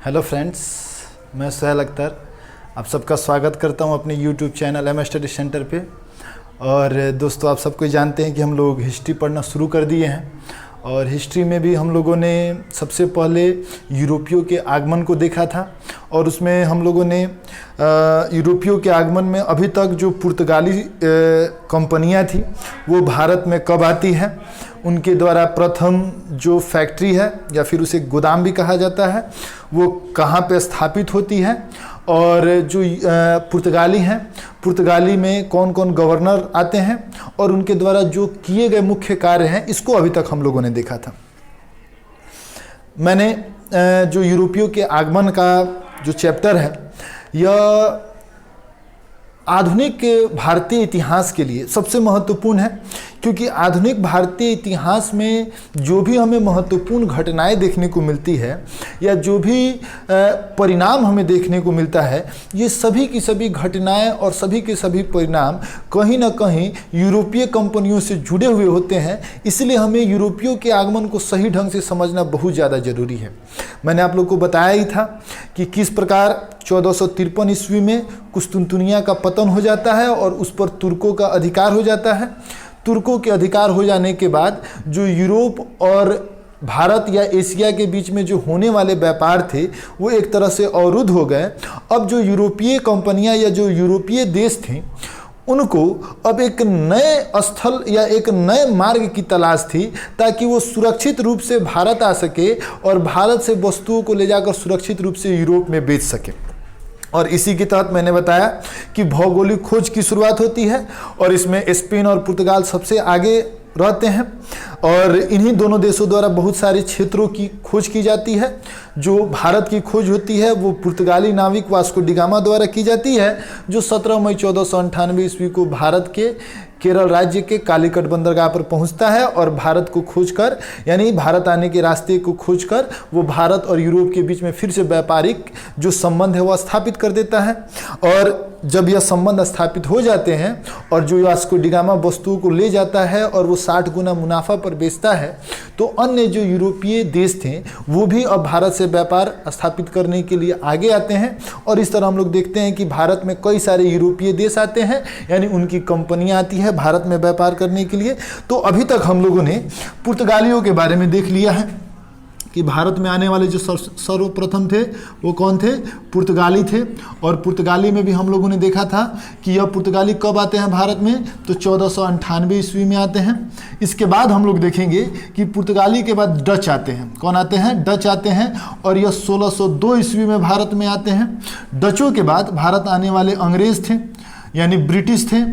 Hello friends, मैं सुहेल अख्तर आप सबका स्वागत करता हूं अपने YouTube channel M study centre पे। और दोस्तों, आप सबको जानते हैं कि हम लोग हिस्ट्री पढ़ना शुरू कर दिए हैं और हिस्ट्री में भी हम लोगों ने सबसे पहले यूरोपियों के आगमन को देखा था। और उसमें हम लोगों ने यूरोपियों के आगमन में अभी तक जो पुर्तगाली कंपनियां थी वो भारत में कब आती है, उनके द्वारा प्रथम जो फैक्ट्री है या फिर उसे गोदाम भी कहा जाता है वो कहाँ पे स्थापित होती है, और जो पुर्तगाली हैं पुर्तगाली में कौन कौन गवर्नर आते हैं और उनके द्वारा जो किए गए मुख्य कार्य हैं, इसको अभी तक हम लोगों ने देखा था। मैंने जो यूरोपियों के आगमन का जो चैप्टर है यह आधुनिक भारतीय इतिहास के लिए सबसे महत्वपूर्ण है, क्योंकि आधुनिक भारतीय इतिहास में जो भी हमें महत्वपूर्ण घटनाएं देखने को मिलती है या जो भी परिणाम हमें देखने को मिलता है, ये सभी की सभी घटनाएं और सभी के सभी परिणाम कहीं ना कहीं यूरोपीय कंपनियों से जुड़े हुए होते हैं। इसलिए हमें यूरोपियों के आगमन को सही ढंग से समझना बहुत ज़्यादा ज़रूरी है। मैंने आप लोग को बताया ही था कि किस प्रकार 1453 ईस्वी में कुस्तुनतुनिया का पतन हो जाता है और उस पर तुर्कों का अधिकार हो जाता है। तुर्कों के अधिकार हो जाने के बाद जो यूरोप और भारत या एशिया के बीच में जो होने वाले व्यापार थे वो एक तरह से अवरुद्ध हो गए। अब जो यूरोपीय कंपनियां या जो यूरोपीय देश थे उनको अब एक नए स्थल या एक नए मार्ग की तलाश थी ताकि वो सुरक्षित रूप से भारत आ सके और भारत से वस्तुओं को ले जाकर सुरक्षित रूप से यूरोप में बेच सके। और इसी के तहत मैंने बताया कि भौगोलिक खोज की शुरुआत होती है और इसमें स्पेन और पुर्तगाल सबसे आगे रहते हैं और इन्हीं दोनों देशों द्वारा बहुत सारे क्षेत्रों की खोज की जाती है। जो भारत की खोज होती है वो पुर्तगाली नाविक वास्को डी गामा द्वारा की जाती है, जो 17 मई 1498 ईस्वी को भारत के केरल राज्य के कालीकट बंदरगाह पर पहुंचता है और भारत को खोजकर, यानी भारत आने के रास्ते को खोजकर वो भारत और यूरोप के बीच में फिर से व्यापारिक जो संबंध है वो स्थापित कर देता है। और जब यह संबंध स्थापित हो जाते हैं और जो वास्को डी गामा वस्तुओं को ले जाता है और वो 60 गुना मुनाफा पर बेचता है, तो अन्य जो यूरोपीय देश थे वो भी अब भारत से व्यापार स्थापित करने के लिए आगे आते हैं। और इस तरह हम लोग देखते हैं कि भारत में कई सारे यूरोपीय देश आते हैं, यानी उनकी कंपनियां आती है भारत में व्यापार करने के लिए। तो अभी तक हम लोगों ने पुर्तगालियों के बारे में देख लिया है कि भारत में आने वाले जो सर्वप्रथम थे वो कौन थे, पुर्तगाली थे। और पुर्तगाली में भी हम लोगों ने देखा था कि यह पुर्तगाली कब आते हैं भारत में, तो 1498 ईस्वी में आते हैं। इसके बाद हम लोग देखेंगे कि पुर्तगाली के बाद डच आते हैं। कौन आते हैं, डच आते हैं, और यह 1602 ईस्वी में भारत में आते हैं। डचों के बाद भारत आने वाले अंग्रेज थे, यानी ब्रिटिश थे,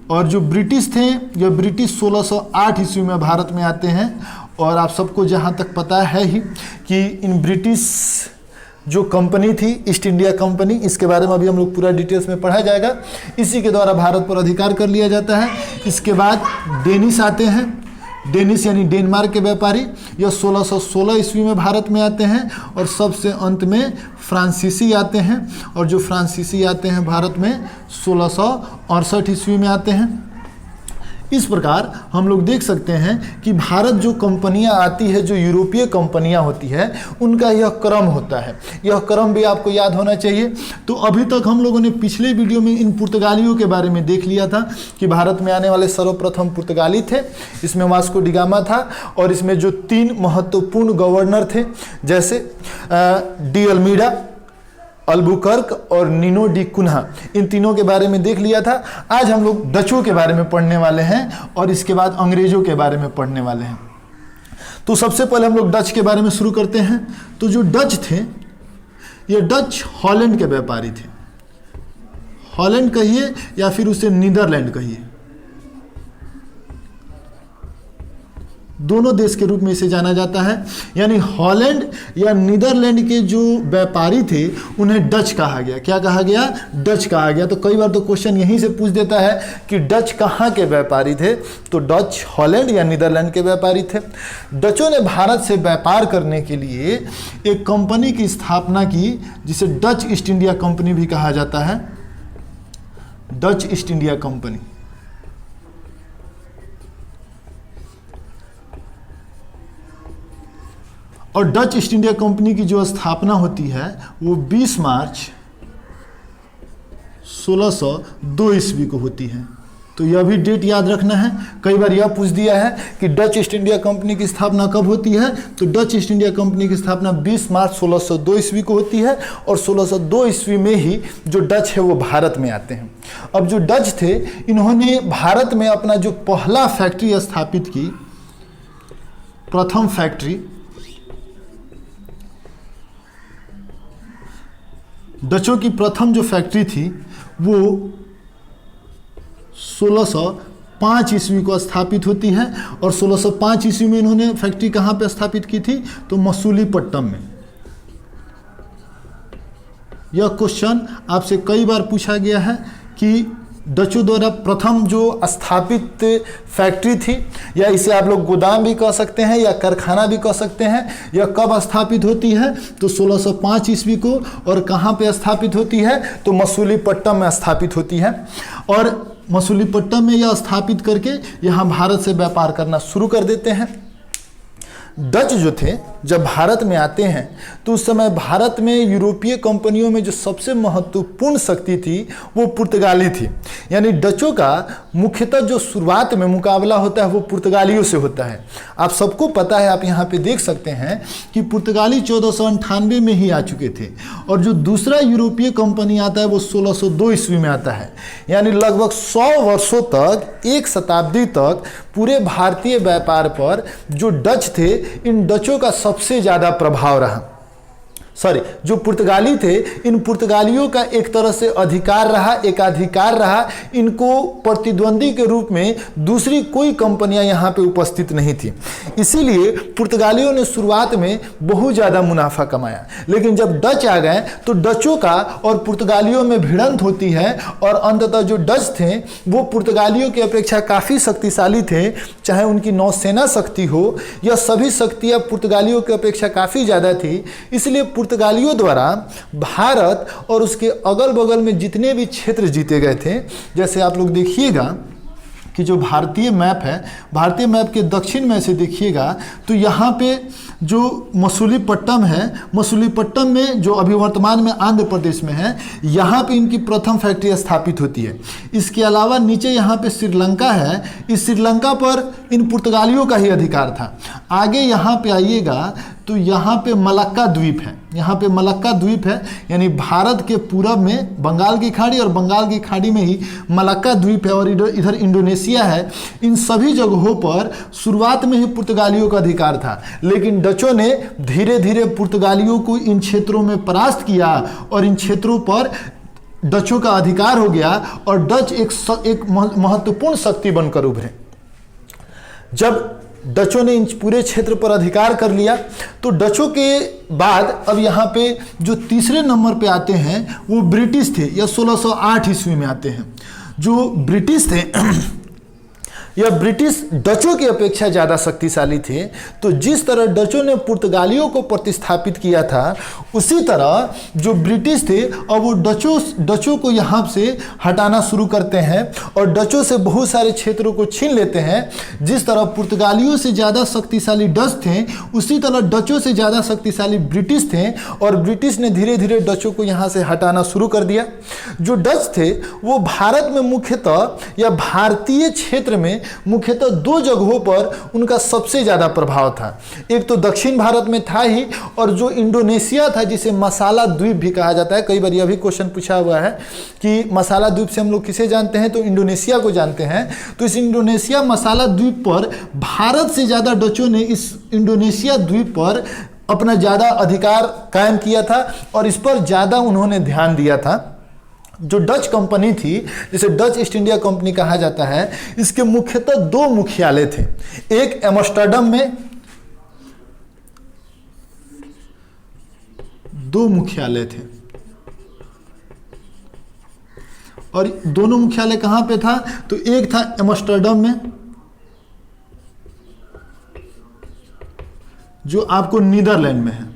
और जो ब्रिटिश थे यह ब्रिटिश 1608 ईस्वी में भारत में आते हैं। और आप सबको जहाँ तक पता है ही कि इन ब्रिटिश जो कंपनी थी ईस्ट इंडिया कंपनी, इसके बारे में अभी हम लोग पूरा डिटेल्स में पढ़ा जाएगा, इसी के द्वारा भारत पर अधिकार कर लिया जाता है। इसके बाद डेनिश आते हैं, डेनिश यानी डेनमार्क के व्यापारी, यह 1616 ईस्वी में भारत में आते हैं। और सबसे अंत में फ्रांसीसी आते हैं, और जो फ्रांसीसी आते हैं भारत में 1668 ईस्वी में आते हैं। इस प्रकार हम लोग देख सकते हैं कि भारत जो कंपनियां आती है, जो यूरोपीय कंपनियां होती है, उनका यह क्रम होता है। यह क्रम भी आपको याद होना चाहिए। तो अभी तक हम लोगों ने पिछले वीडियो में इन पुर्तगालियों के बारे में देख लिया था कि भारत में आने वाले सर्वप्रथम पुर्तगाली थे। इसमें वास्को डी गामा था और इसमें जो 3 महत्वपूर्ण गवर्नर थे, जैसे डी अल्मीडा, अल्बुकर्क और निनो डी कुन्हा, इन तीनों के बारे में देख लिया था। आज हम लोग डचों के बारे में पढ़ने वाले हैं और इसके बाद अंग्रेजों के बारे में पढ़ने वाले हैं। तो सबसे पहले हम लोग डच के बारे में शुरू करते हैं। तो जो डच थे ये डच हॉलैंड के व्यापारी थे। हॉलैंड कहिए या फिर उसे नीदरलैंड कहिए, दोनों देश के रूप में इसे जाना जाता है। यानी हॉलैंड या नीदरलैंड के जो व्यापारी थे उन्हें डच कहा गया। क्या कहा गया, डच कहा गया। तो कई बार तो क्वेश्चन यहीं से पूछ देता है कि डच कहाँ के व्यापारी थे, तो डच हॉलैंड या नीदरलैंड के व्यापारी थे। डचों ने भारत से व्यापार करने के लिए एक कंपनी की स्थापना की जिसे डच ईस्ट इंडिया कंपनी भी कहा जाता है। Dutch east India company. और डच ईस्ट इंडिया कंपनी की जो स्थापना होती है वो 20 मार्च 1602 ईस्वी को होती है। तो यह भी डेट याद रखना है। कई बार यह पूछ दिया है कि डच ईस्ट इंडिया कंपनी की स्थापना कब होती है, तो डच ईस्ट इंडिया कंपनी की स्थापना 20 मार्च 1602 ईस्वी को होती है और 1602 ईस्वी में ही जो डच है वो भारत में आते हैं। अब जो डच थे इन्होंने भारत में अपना जो पहला फैक्ट्री स्थापित की, प्रथम फैक्ट्री डचों की प्रथम जो फैक्ट्री थी वो 1605 ईस्वी को स्थापित होती है और 1605 ईस्वी में इन्होंने फैक्ट्री कहाँ पे स्थापित की थी, तो मसूलीपट्टनम में। यह क्वेश्चन आपसे कई बार पूछा गया है कि डचों द्वारा प्रथम जो स्थापित फैक्ट्री थी, या इसे आप लोग गोदाम भी कह सकते हैं या कारखाना भी कह सकते हैं, यह कब स्थापित होती है, तो 1605 ईस्वी को। और कहाँ पे स्थापित होती है, तो मसूलीपट्टनम में स्थापित होती है। और मसूलीपट्टनम में यह स्थापित करके यहाँ भारत से व्यापार करना शुरू कर देते हैं। डच जो थे जब भारत में आते हैं तो उस समय भारत में यूरोपीय कंपनियों में जो सबसे महत्वपूर्ण शक्ति थी वो पुर्तगाली थी। यानी डचों का मुख्यतः जो शुरुआत में मुकाबला होता है वो पुर्तगालियों से होता है। आप सबको पता है, आप यहाँ पे देख सकते हैं कि पुर्तगाली 1498 में ही आ चुके थे और जो दूसरा यूरोपीय कंपनी आता है वो 1602 ईस्वी में आता है। यानी लगभग 100 वर्षों तक, एक शताब्दी तक पूरे भारतीय व्यापार पर जो डच थे, इन डचों का सबसे ज़्यादा प्रभाव रहा। जो पुर्तगाली थे, इन पुर्तगालियों का एक तरह से अधिकार रहा, एकाधिकार रहा। इनको प्रतिद्वंदी के रूप में दूसरी कोई कंपनियां यहाँ पे उपस्थित नहीं थी। इसीलिए पुर्तगालियों ने शुरुआत में बहुत ज़्यादा मुनाफा कमाया। लेकिन जब डच आ गए तो डचों का और पुर्तगालियों में भिड़ंत होती है और अंततः जो डच थे वो पुर्तगालियों की अपेक्षा काफ़ी शक्तिशाली थे। चाहे उनकी नौसेना शक्ति हो, यह सभी शक्तियाँ पुर्तगालियों की अपेक्षा काफ़ी ज़्यादा थी। इसलिए पुर्तगालियों द्वारा भारत और उसके अगल बगल में जितने भी क्षेत्र जीते गए थे, जैसे आप लोग देखिएगा कि जो भारतीय मैप है, भारतीय मैप के दक्षिण में से देखिएगा तो यहाँ पे जो मसूलीपट्टनम है, मसूलीपट्टनम में जो अभी वर्तमान में आंध्र प्रदेश में है, यहाँ पे इनकी प्रथम फैक्ट्री स्थापित होती है। इसके अलावा नीचे यहाँ पे श्रीलंका है। इस श्रीलंका पर इन पुर्तगालियों का ही अधिकार था। आगे यहाँ पे आइएगा तो यहाँ पे मलक्का द्वीप है। यहाँ पे मलक्का द्वीप है, यानी भारत के पूरब में बंगाल की खाड़ी और बंगाल की खाड़ी में ही मलक्का द्वीप है और इधर इंडोनेशिया है। इन सभी जगहों पर शुरुआत में ही पुर्तगालियों का अधिकार था, लेकिन डचों ने धीरे धीरे पुर्तगालियों को इन क्षेत्रों में परास्त किया और इन क्षेत्रों पर डचों का अधिकार हो गया और डच एक महत्वपूर्ण शक्ति बनकर उभरे। जब डचों ने इन पूरे क्षेत्र पर अधिकार कर लिया तो डचों के बाद अब यहाँ पे जो तीसरे नंबर पे आते हैं वो ब्रिटिश थे। यह 1608 ईस्वी में आते हैं। जो ब्रिटिश थे यह ब्रिटिश डचों की अपेक्षा ज़्यादा शक्तिशाली थे। तो जिस तरह डचों ने पुर्तगालियों को प्रतिस्थापित किया था, उसी तरह जो ब्रिटिश थे अब वो डचों को यहाँ से हटाना शुरू करते हैं और डचों से बहुत सारे क्षेत्रों को छीन लेते हैं। जिस तरह पुर्तगालियों से ज़्यादा शक्तिशाली डच थे, उसी तरह डचों से ज़्यादा शक्तिशाली ब्रिटिश थे और ब्रिटिश ने धीरे धीरे डचों को यहाँ से हटाना शुरू कर दिया। जो डच थे वो भारत में मुख्यतः या भारतीय क्षेत्र में मुख्यतः दो जगहों पर उनका सबसे ज़्यादा प्रभाव था। एक तो दक्षिण भारत में था ही, और जो इंडोनेशिया था जिसे मसाला द्वीप भी कहा जाता है। कई बार यह भी क्वेश्चन पूछा हुआ है कि मसाला द्वीप से हम लोग किसे जानते हैं, तो इंडोनेशिया को जानते हैं। तो इस इंडोनेशिया मसाला द्वीप पर भारत से ज़्यादा डचों ने इस इंडोनेशिया द्वीप पर अपना ज़्यादा अधिकार कायम किया था और इस पर ज़्यादा उन्होंने ध्यान दिया था। जो डच कंपनी थी, जिसे डच ईस्ट इंडिया कंपनी कहा जाता है, इसके मुख्यतः दो मुख्यालय थे। एक एम्स्टर्डम में, दो मुख्यालय थे और दोनों मुख्यालय कहां पे था, तो एक था एम्स्टर्डम में जो आपको नीदरलैंड में है,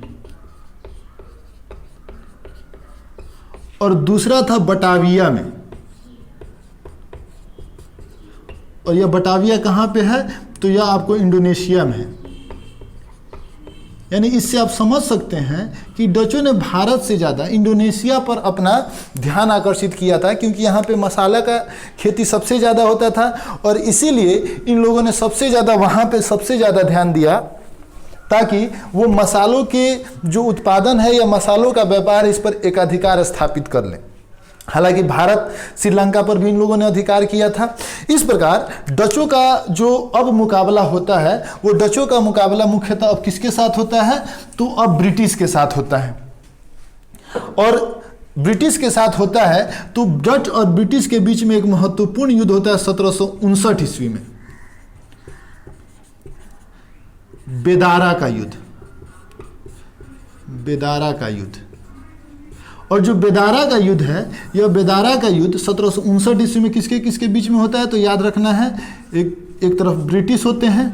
और दूसरा था बटाविया में। और यह बटाविया कहाँ पे है, तो यह आपको इंडोनेशिया में है। यानी इससे आप समझ सकते हैं कि डचों ने भारत से ज़्यादा इंडोनेशिया पर अपना ध्यान आकर्षित किया था, क्योंकि यहाँ पे मसाला का खेती सबसे ज़्यादा होता था और इसीलिए इन लोगों ने सबसे ज़्यादा वहाँ पे सबसे ज़्यादा ध्यान दिया, ताकि वो मसालों के जो उत्पादन है या मसालों का व्यापार इस पर एकाधिकार स्थापित कर लें। हालांकि भारत श्रीलंका पर भी इन लोगों ने अधिकार किया था। इस प्रकार डचों का जो अब मुकाबला होता है, वो डचों का मुकाबला मुख्यतः अब किसके साथ होता है, तो अब ब्रिटिश के साथ होता है। और ब्रिटिश के साथ होता है तो डच और ब्रिटिश के बीच में एक महत्वपूर्ण युद्ध होता है 1759 ईस्वी में, बेदारा का युद्ध। बेदारा का युद्ध, और जो बेदारा का युद्ध है, यह बेदारा का युद्ध 1759 ईस्वी में किसके किसके बीच में होता है, तो याद रखना है, एक तरफ ब्रिटिश होते हैं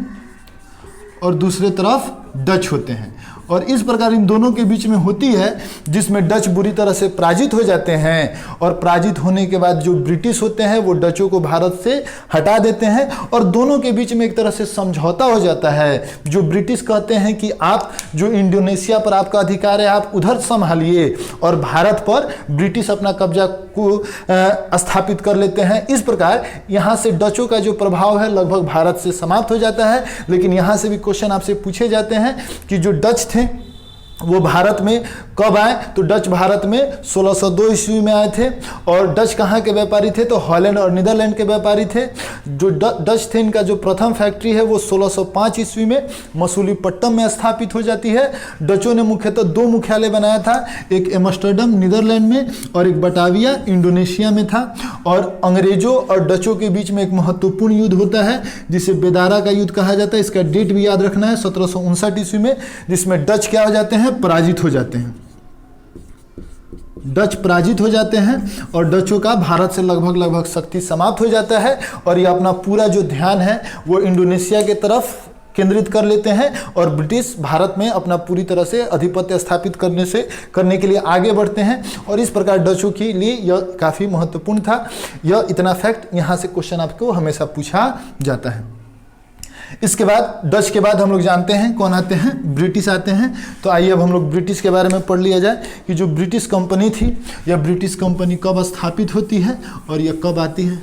और दूसरे तरफ डच होते हैं। और इस प्रकार इन दोनों के बीच में होती है, जिसमें डच बुरी तरह से पराजित हो जाते हैं और पराजित होने के बाद जो ब्रिटिश होते हैं वो डचों को भारत से हटा देते हैं और दोनों के बीच में एक तरह से समझौता हो जाता है। जो ब्रिटिश कहते हैं कि आप जो इंडोनेशिया पर आपका अधिकार है आप उधर संभालिए, और भारत पर ब्रिटिश अपना कब्जा को स्थापित कर लेते हैं। इस प्रकार यहाँ से डचों का जो प्रभाव है लगभग भारत से समाप्त हो जाता है। लेकिन यहाँ से भी क्वेश्चन आपसे पूछे जाते हैं कि जो डच थे वो भारत में कब आए, तो डच भारत में 1602 ईस्वी में आए थे। और डच कहाँ के व्यापारी थे, तो हॉलैंड और नीदरलैंड के व्यापारी थे। जो डच थे, इनका जो प्रथम फैक्ट्री है वो 1605 ईस्वी में मसूलीपट्टनम में स्थापित हो जाती है। डचों ने मुख्यतः दो मुख्यालय बनाया था, एक एम्स्टर्डम नीदरलैंड में और एक बटाविया इंडोनेशिया में था। और अंग्रेजों और डचों के बीच में एक महत्वपूर्ण युद्ध होता है जिसे बेदारा का युद्ध कहा जाता है। इसका डेट भी याद रखना है, 1759 ईस्वी में, जिसमें डच क्या हो जाते हैं, पराजित हो जाते हैं। डच पराजित हो जाते हैं और डचों का भारत से लगभग शक्ति समाप्त हो जाता है और ये अपना पूरा जो ध्यान है वो इंडोनेशिया के तरफ केंद्रित कर लेते हैं और ब्रिटिश भारत में अपना पूरी तरह से आधिपत्य स्थापित करने के लिए आगे बढ़ते हैं। और इस प्रकार डचों के लिए यह काफ़ी महत्वपूर्ण था। यह इतना फैक्ट यहाँ से क्वेश्चन आपको हमेशा पूछा जाता है। इसके बाद डच के बाद हम लोग जानते हैं कौन आते हैं, ब्रिटिश आते हैं। तो आइए अब हम लोग ब्रिटिश के बारे में पढ़ लिया जाए कि जो ब्रिटिश कंपनी थी, यह ब्रिटिश कंपनी कब स्थापित होती है और यह कब आती है।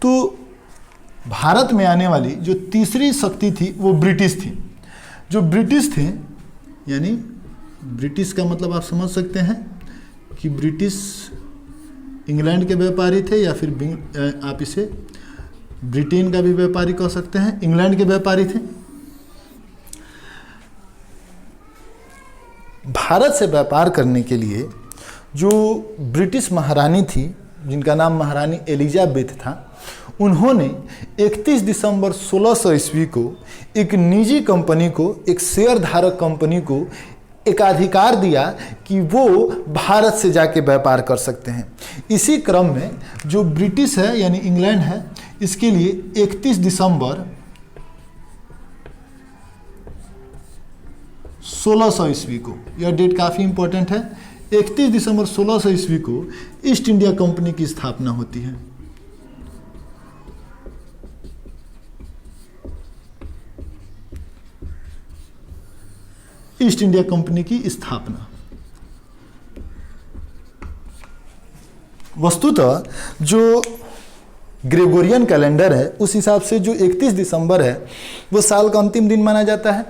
तो भारत में आने वाली जो तीसरी शक्ति थी वो ब्रिटिश थी। जो ब्रिटिश थे, यानी ब्रिटिश का मतलब आप समझ सकते हैं कि ब्रिटिश इंग्लैंड के व्यापारी थे या फिर आप इसे ब्रिटेन का भी व्यापारी कह सकते हैं, इंग्लैंड के व्यापारी थे। भारत से व्यापार करने के लिए जो ब्रिटिश महारानी थी, जिनका नाम महारानी एलिजाबेथ था, उन्होंने 31 दिसंबर 1600 ईस्वी को एक निजी कंपनी को, एक शेयर धारक कंपनी को एकाधिकार दिया कि वो भारत से जाके व्यापार कर सकते हैं। इसी क्रम में जो ब्रिटिश है यानी इंग्लैंड है, इसके लिए 31 दिसंबर 1600 ईस्वी को, यह डेट काफ़ी इंपॉर्टेंट है, 31 दिसंबर 1600 ईस्वी को ईस्ट इंडिया कंपनी की स्थापना होती है। ईस्ट इंडिया कंपनी की स्थापना। वस्तुतः जो ग्रेगोरियन कैलेंडर है उस हिसाब से जो 31 दिसंबर है वो साल का अंतिम दिन माना जाता है।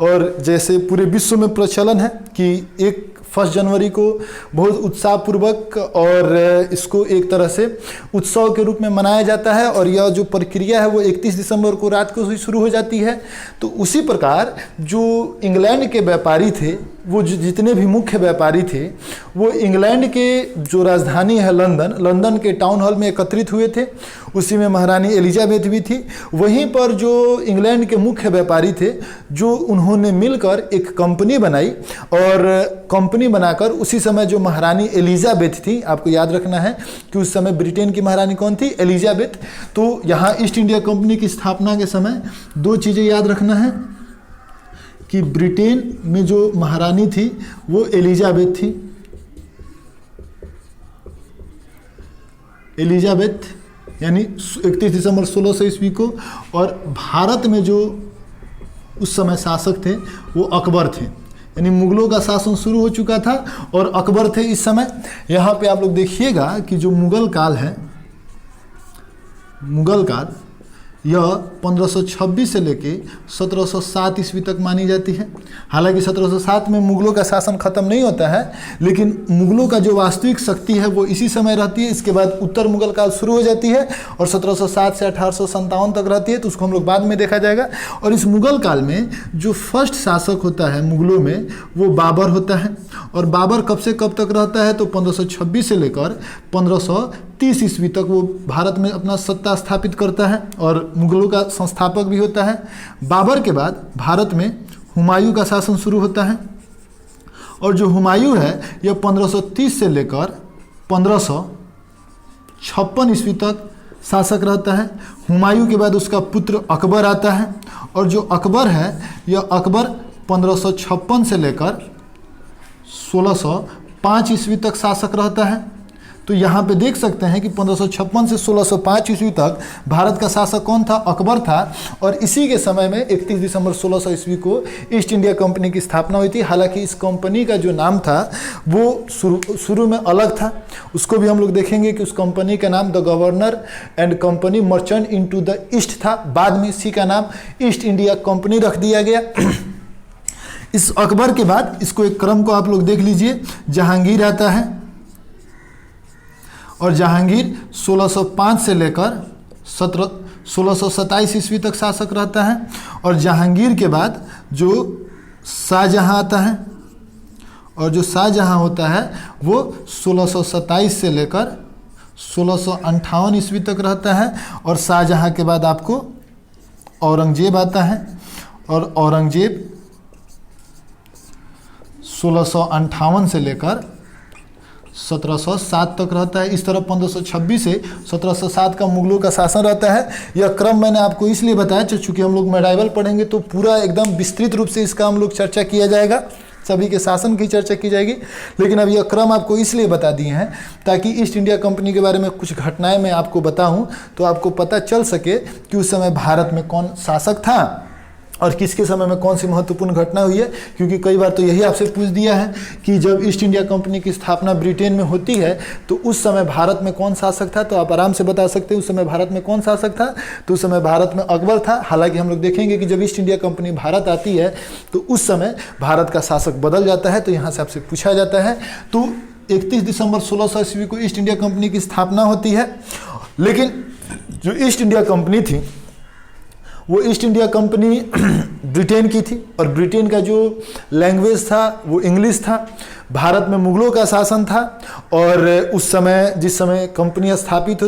और जैसे पूरे विश्व में प्रचलन है कि 1 जनवरी को बहुत उत्साहपूर्वक और इसको एक तरह से उत्सव के रूप में मनाया जाता है और यह जो प्रक्रिया है वो 31 दिसंबर को रात को ही शुरू हो जाती है। तो उसी प्रकार जो इंग्लैंड के व्यापारी थे, वो जितने भी मुख्य व्यापारी थे, वो इंग्लैंड के जो राजधानी है लंदन के टाउन हॉल में एकत्रित हुए थे। उसी में महारानी एलिजाबेथ भी थी। वहीं पर जो इंग्लैंड के मुख्य व्यापारी थे, जो उन्होंने मिलकर एक कंपनी बनाई और कंपनी बनाकर उसी समय जो महारानी एलिजाबेथ थी, आपको याद रखना है कि उस समय ब्रिटेन की महारानी कौन थी, एलिजाबेथ। तो यहाँ ईस्ट इंडिया कंपनी की स्थापना के समय 2 चीज़ें याद रखना है कि ब्रिटेन में जो महारानी थी वो एलिजाबेथ थी। एलिजाबेथ यानी 31 दिसंबर 1600 ईस्वी को, और भारत में जो उस समय शासक थे वो अकबर थे, यानी मुगलों का शासन शुरू हो चुका था और अकबर थे इस समय। यहाँ पे आप लोग देखिएगा कि जो मुगल काल है, मुगल काल यह 1526 से लेके 1707 ईस्वी तक मानी जाती है। हालांकि 1707 में मुगलों का शासन खत्म नहीं होता है, लेकिन मुगलों का जो वास्तविक शक्ति है वो इसी समय रहती है। इसके बाद उत्तर मुगल काल शुरू हो जाती है और 1707 से 1857 तक रहती है, तो उसको हम लोग बाद में देखा जाएगा। और इस मुगल काल में जो फर्स्ट शासक होता है मुगलों में वो बाबर होता है, और बाबर कब से कब तक रहता है तो 1526 से लेकर 1530 ईस्वी तक वो भारत में अपना सत्ता स्थापित करता है और मुगलों का संस्थापक भी होता है। बाबर के बाद भारत में हुमायूं का शासन शुरू होता है, और जो हुमायूं है यह 1530 से लेकर 1556 ईस्वी तक शासक रहता है। हुमायूं के बाद उसका पुत्र अकबर आता है, और जो अकबर है यह अकबर 1556 से लेकर 1605 ईस्वी तक शासक रहता है। तो यहाँ पे देख सकते हैं कि 1556 से 1605 ईस्वी तक भारत का शासक कौन था? अकबर था। और इसी के समय में 31 दिसंबर 1600 ईस्वी को ईस्ट इंडिया कंपनी की स्थापना हुई थी। हालांकि इस कंपनी का जो नाम था वो शुरू में अलग था, उसको भी हम लोग देखेंगे कि उस कंपनी का नाम the governor and company merchant into the east था। बाद में इसी का नाम ईस्ट इंडिया कंपनी रख दिया गया। इस अकबर के बाद इसको एक क्रम को आप लोग देख लीजिए, जहांगीर आता है, और जहांगीर 1605 से लेकर 1627 ईस्वी तक शासक रहता है। और जहांगीर के बाद जो शाहजहां आता है, और जो शाहजहां होता है वो 1627 से लेकर 1658 ईस्वी तक रहता है। और शाहजहां के बाद आपको औरंगजेब आता है, और औरंगजेब 1658 से लेकर 1707 तक रहता है। इस तरह 1526 से 1707 का मुगलों का शासन रहता है। यह क्रम मैंने आपको इसलिए बताया चूँकि हम लोग मेडाइवल पढ़ेंगे तो पूरा एकदम विस्तृत रूप से इसका हम लोग चर्चा किया जाएगा, सभी के शासन की चर्चा की जाएगी। लेकिन अब यह क्रम आपको इसलिए बता दिए हैं ताकि ईस्ट इंडिया कंपनी के बारे में कुछ घटनाएं मैं आपको बताऊं तो आपको पता चल सके कि उस समय भारत में कौन शासक था और किसके समय में कौन सी महत्वपूर्ण घटना हुई है। क्योंकि कई बार तो यही आपसे पूछ दिया है कि जब ईस्ट इंडिया कंपनी की स्थापना ब्रिटेन में होती है तो उस समय भारत में कौन शासक था, तो आप आराम से बता सकते हैं उस समय भारत में कौन शासक था। तो उस समय भारत में अकबर था। हालांकि हम लोग देखेंगे कि जब ईस्ट इंडिया कंपनी भारत आती है तो उस समय भारत का शासक बदल जाता है, तो यहाँ से आपसे पूछा जाता है। तो 31 दिसंबर 1600 ईस्वी को ईस्ट इंडिया कंपनी की स्थापना होती है। लेकिन जो ईस्ट इंडिया कंपनी थी वो ईस्ट इंडिया कंपनी ब्रिटेन की थी, और ब्रिटेन का जो लैंग्वेज था वो इंग्लिश था। भारत में मुगलों का शासन था, और उस समय जिस समय कंपनी स्थापित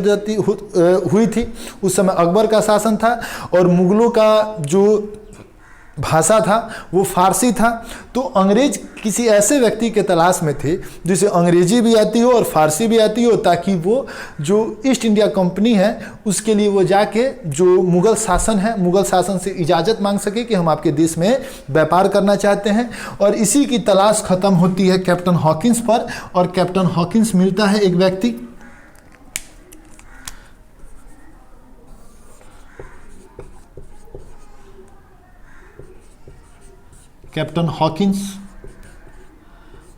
हुई थी उस समय अकबर का शासन था, और मुगलों का जो भाषा था वो फारसी था। तो अंग्रेज किसी ऐसे व्यक्ति के तलाश में थे जिसे अंग्रेजी भी आती हो और फारसी भी आती हो, ताकि वो जो ईस्ट इंडिया कंपनी है उसके लिए वो जाके जो मुगल शासन है, मुगल शासन से इजाज़त मांग सके कि हम आपके देश में व्यापार करना चाहते हैं। और इसी की तलाश खत्म होती है कैप्टन हॉकिंस पर, और कैप्टन हॉकिंस मिलता है एक व्यक्ति, कैप्टन हॉकिंस।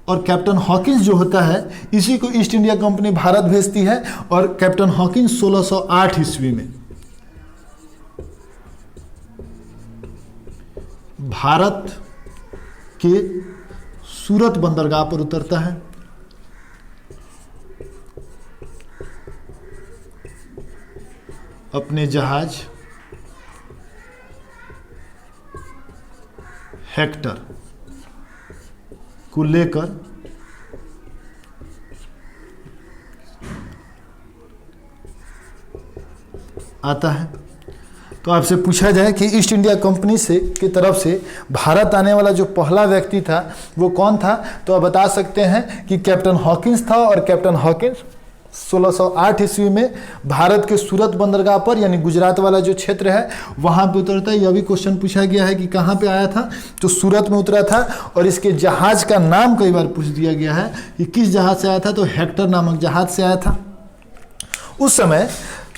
और कैप्टन हॉकिंस जो होता है इसी को ईस्ट इंडिया कंपनी भारत भेजती है, और कैप्टन हॉकिंस 1608 ईस्वी में भारत के सूरत बंदरगाह पर उतरता है। अपने जहाज हेक्टर को लेकर आता है। तो आपसे पूछा जाए कि ईस्ट इंडिया कंपनी से की तरफ से भारत आने वाला जो पहला व्यक्ति था वो कौन था, तो आप बता सकते हैं कि कैप्टन हॉकिंस था। और कैप्टन हॉकिंस 1608 ईस्वी में भारत के सूरत बंदरगाह पर, यानी गुजरात वाला जो क्षेत्र है वहाँ पे उतरता है। यह भी क्वेश्चन पूछा गया है कि कहाँ पे आया था, तो सूरत में उतरा था। और इसके जहाज का नाम कई बार पूछ दिया गया है कि किस जहाज से आया था, तो हेक्टर नामक जहाज से आया था। उस समय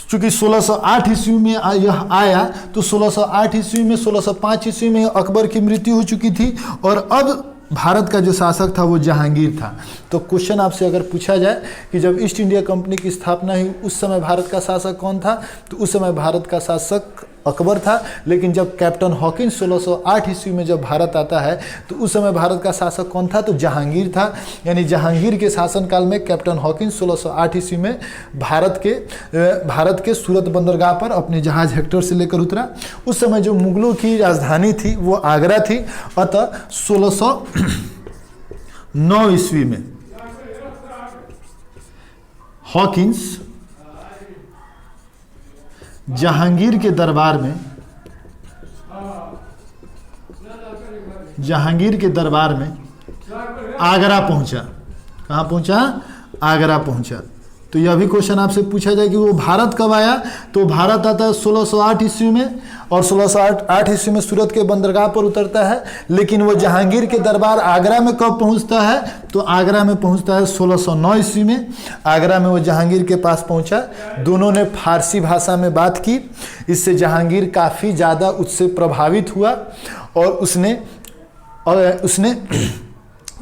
चूंकि 1608 ईस्वी में यह आया, तो 1608 ईस्वी में 1605 ईस्वी में अकबर की मृत्यु हो चुकी थी और अब भारत का जो शासक था वो जहांगीर था। तो क्वेश्चन आपसे अगर पूछा जाए कि जब ईस्ट इंडिया कंपनी की स्थापना हुई उस समय भारत का शासक कौन था, तो उस समय भारत का शासक अकबर था। लेकिन जब कैप्टन हॉकिंस 1608 ईस्वी में जब भारत आता है तो उस समय भारत का शासक कौन था, तो जहांगीर था। यानी जहांगीर के शासनकाल में कैप्टन हॉकिंस 1608 ईस्वी में भारत के सूरत बंदरगाह पर अपने जहाज हेक्टर से लेकर उतरा। उस समय जो मुगलों की राजधानी थी वो आगरा थी। अतः 1609 ईस्वी में हॉकिंस जहांगीर के दरबार में आगरा पहुंचा। कहाँ पहुंचा? आगरा पहुंचा। तो यह भी क्वेश्चन आपसे पूछा जाए कि वो भारत कब आया, तो भारत आता है 1608 ईस्वी में और 1608 ईस्वी में सूरत के बंदरगाह पर उतरता है। लेकिन वो जहांगीर के दरबार आगरा में कब पहुंचता है, तो आगरा में पहुंचता है 1609 ईस्वी में। आगरा में वो जहांगीर के पास पहुंचा, दोनों ने फारसी भाषा में बात की। इससे जहांगीर काफ़ी ज़्यादा उससे प्रभावित हुआ और उसने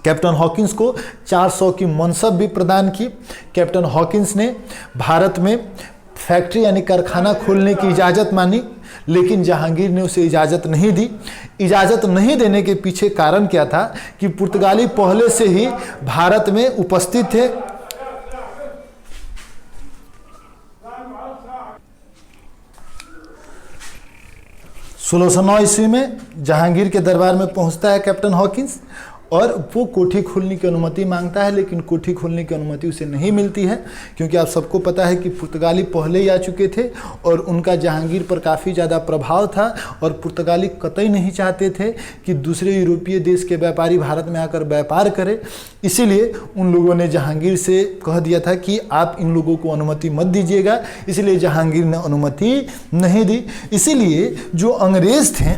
कैप्टन हॉकिंस को 400 की मनसब भी प्रदान की। कैप्टन हॉकिंस ने भारत में फैक्ट्री यानी कारखाना खोलने की इजाज़त मांगी, लेकिन जहांगीर ने उसे इजाज़त नहीं दी। इजाज़त नहीं देने के पीछे कारण क्या था कि पुर्तगाली पहले से ही भारत में उपस्थित थे। सोलह सौ 9 ईस्वी में जहांगीर के दरबार में पहुंचता है कैप्टन हॉकिंस और वो कोठी खोलने की अनुमति मांगता है, लेकिन कोठी खोलने की अनुमति उसे नहीं मिलती है क्योंकि आप सबको पता है कि पुर्तगाली पहले ही आ चुके थे और उनका जहांगीर पर काफ़ी ज़्यादा प्रभाव था और पुर्तगाली कतई नहीं चाहते थे कि दूसरे यूरोपीय देश के व्यापारी भारत में आकर व्यापार करें। इसीलिए उन लोगों ने जहांगीर से कह दिया था कि आप इन लोगों को अनुमति मत दीजिएगा। इसलिए जहांगीर ने अनुमति नहीं दी। इसीलिए जो अंग्रेज़ थे,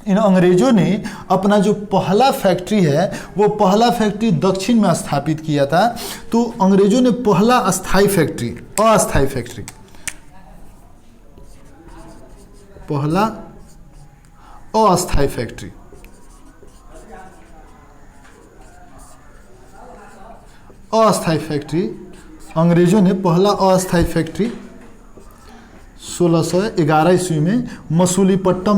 इन अंग्रेजों ने अपना जो पहला फैक्ट्री है वो पहला फैक्ट्री दक्षिण में स्थापित किया था। तो अंग्रेजों ने पहला अस्थाई फैक्ट्री अंग्रेजों ने पहला अस्थाई फैक्ट्री 1611 ईस्वी में मसूलीपट्टम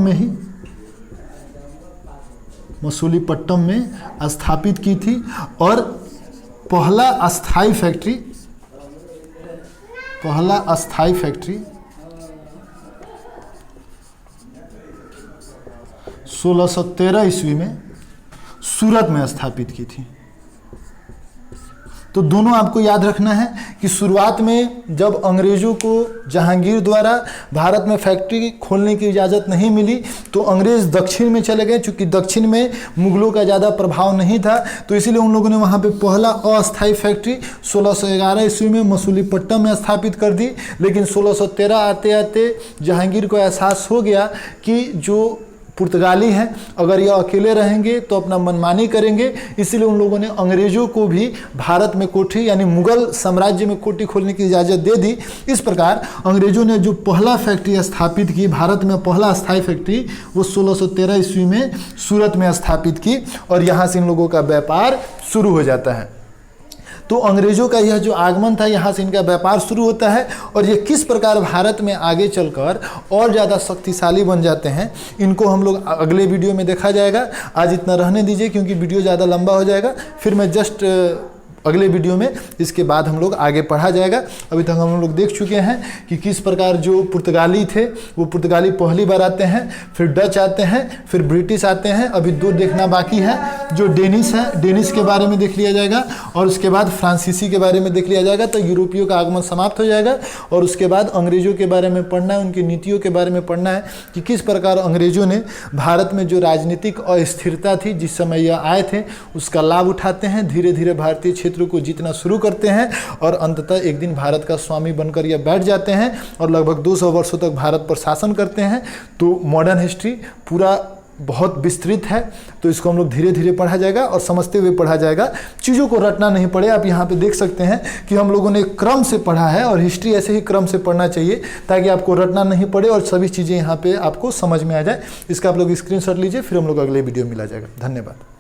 में स्थापित की थी और पहला अस्थाई फैक्ट्री 1613 ईस्वी में सूरत में स्थापित की थी। तो दोनों आपको याद रखना है कि शुरुआत में जब अंग्रेज़ों को जहांगीर द्वारा भारत में फैक्ट्री खोलने की इजाज़त नहीं मिली तो अंग्रेज़ दक्षिण में चले गए। चूँकि दक्षिण में मुगलों का ज़्यादा प्रभाव नहीं था तो इसीलिए उन लोगों ने वहाँ पे पहला अस्थाई फैक्ट्री 1611 ईस्वी में मसूलीपट्टम में स्थापित कर दी। लेकिन 1613 आते आते जहांगीर को एहसास हो गया कि जो पुर्तगाली हैं अगर ये अकेले रहेंगे तो अपना मनमानी करेंगे। इसीलिए उन लोगों ने अंग्रेज़ों को भी भारत में कोठी यानी मुगल साम्राज्य में कोठी खोलने की इजाज़त दे दी। इस प्रकार अंग्रेज़ों ने जो पहला फैक्ट्री स्थापित की, भारत में पहला अस्थाई फैक्ट्री, वो 1613 ईस्वी में सूरत में स्थापित की और यहाँ से इन लोगों का व्यापार शुरू हो जाता है। तो अंग्रेज़ों का यह जो आगमन था यहाँ से इनका व्यापार शुरू होता है और ये किस प्रकार भारत में आगे चलकर और ज़्यादा शक्तिशाली बन जाते हैं इनको हम लोग अगले वीडियो में देखा जाएगा। आज इतना रहने दीजिए क्योंकि वीडियो ज़्यादा लंबा हो जाएगा। फिर मैं जस्ट अगले वीडियो में इसके बाद हम लोग आगे पढ़ा जाएगा। अभी तक हम लोग देख चुके हैं कि किस प्रकार जो पुर्तगाली थे वो पुर्तगाली पहली बार आते हैं, फिर डच आते हैं, फिर ब्रिटिश आते हैं। अभी 2 देखना बाकी है, जो डेनिश है, डेनिश के बारे में देख लिया जाएगा और उसके बाद फ्रांसीसी के बारे में देख लिया जाएगा। तो यूरोपियों का आगमन समाप्त हो जाएगा और उसके बाद अंग्रेज़ों के बारे में पढ़ना है, उनकी नीतियों के बारे में पढ़ना है कि किस प्रकार अंग्रेज़ों ने भारत में जो राजनीतिक अस्थिरता थी जिस समय यह आए थे उसका लाभ उठाते हैं, धीरे धीरे भारतीय क्षेत्रों को जीतना शुरू करते हैं और अंततः एक दिन भारत का स्वामी बनकर यह बैठ जाते हैं और लगभग 200 वर्षों तक भारत पर शासन करते हैं। तो मॉडर्न हिस्ट्री पूरा बहुत विस्तृत है, तो इसको हम लोग धीरे धीरे पढ़ा जाएगा और समझते हुए पढ़ा जाएगा, चीज़ों को रटना नहीं पड़े। आप यहाँ पे देख सकते हैं कि हम लोगों ने क्रम से पढ़ा है और हिस्ट्री ऐसे ही क्रम से पढ़ना चाहिए ताकि आपको रटना नहीं पड़े और सभी चीज़ें यहाँ पे आपको समझ में आ जाए। इसका आप लोग स्क्रीनशॉट लीजिए, फिर हम लोग अगले वीडियो में मिला जाएगा। धन्यवाद।